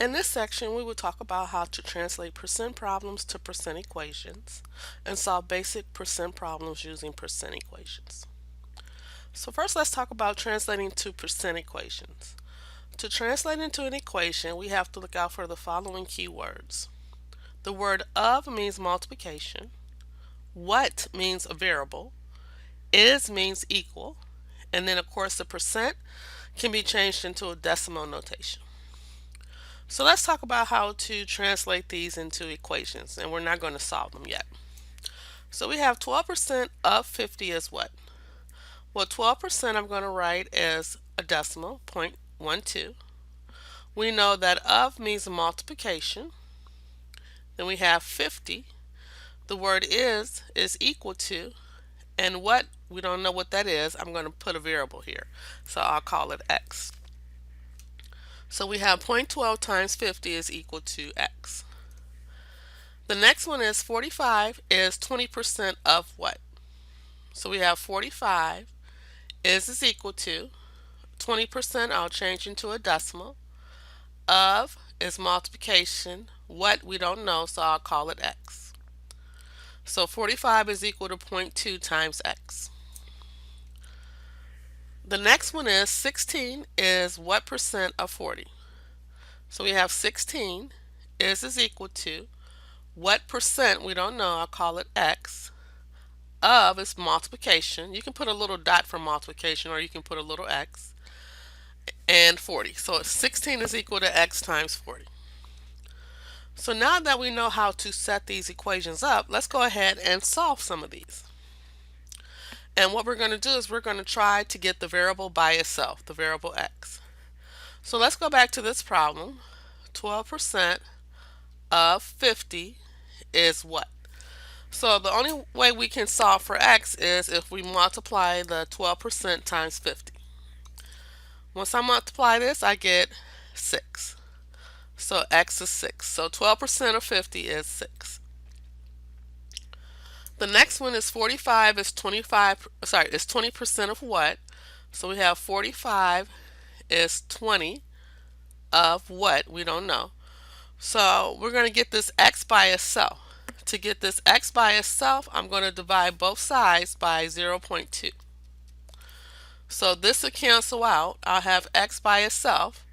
In this section, we will talk about how to translate percent problems to percent equations and solve basic percent problems using percent equations. So first, let's talk about translating to percent equations. To translate into an equation, we have to look out for the following keywords. The word of means multiplication. What means a variable. Is means equal. And then, of course, the percent can be changed into a decimal notation. So let's talk about how to translate these into equations, and we're not going to solve them yet. So we have 12% of 50 is what? Well, 12% I'm going to write as a decimal, 0.12. We know that of means multiplication. Then we have 50. The word is equal to, and what, we don't know what that is. I'm going to put a variable here. So I'll call it x. So we have 0.12 times 50 is equal to x. The next one is 45 is 20% of what? So we have 45 is equal to 20%, I'll change into a decimal. Of is multiplication. What, we don't know, so I'll call it x. So 45 is equal to 0.2 times x. The next one is 16 is what percent of 40? So we have 16 is equal to what percent, we don't know, I'll call it x. Of is multiplication. You can put a little dot for multiplication, or you can put a little x. And 40. So 16 is equal to x times 40. So now that we know how to set these equations up, let's go ahead and solve some of these. And what we're going to do is we're going to try to get the variable by itself, the variable x. So let's go back to this problem. 12% of 50 is what? So the only way we can solve for x is if we multiply the 12% times 50. Once I multiply this, I get 6. So x is 6. So 12% of 50 is 6. The next one is 45 is 20% of what? So we have 45 is 20 of what? We don't know. So we're going to get this x by itself. To get this x by itself, I'm going to divide both sides by 0.2. So this will cancel out. I'll have x by itself.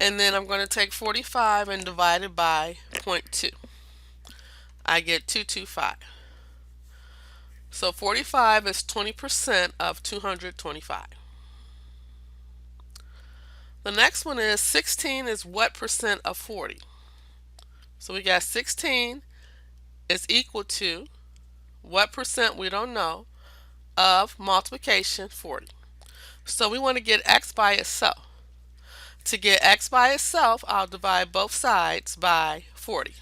And then I'm going to take 45 and divide it by 0.2. I get 225. So 45 is 20% of 225. The next one is 16 is what percent of 40? So we got 16 is equal to what percent, we don't know, of multiplication 40. So we want to get x by itself. To get x by itself, I'll divide both sides by 40.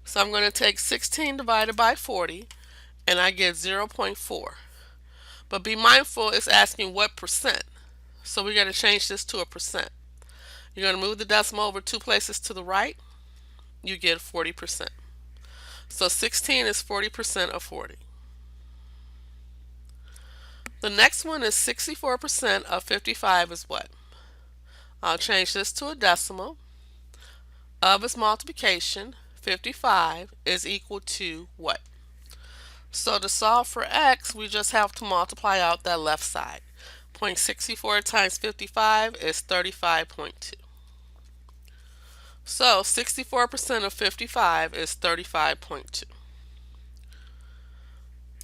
So I'm going to take 16 divided by 40, and I get 0.4. But be mindful, it's asking what percent. So we're going to change this to a percent. You're going to move the decimal over 2 places to the right. You get 40%. So 16 is 40% of 40. The next one is 64% of 55 is what? I'll change this to a decimal. Of is multiplication. 55 is equal to what? So to solve for x, we just have to multiply out that left side. 0.64 times 55 is 35.2. So 64% of 55 is 35.2.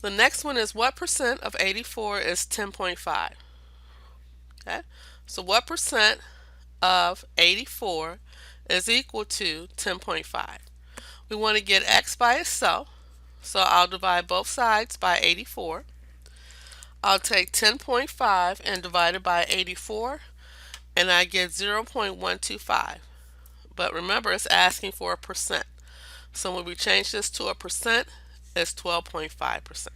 The next one is what percent of 84 is 10.5? Okay, so what percent of 84 is equal to 10.5? We want to get x by itself, so I'll divide both sides by 84. I'll take 10.5 and divide it by 84, and I get 0.125. But remember, it's asking for a percent. So when we change this to a percent, it's 12.5%.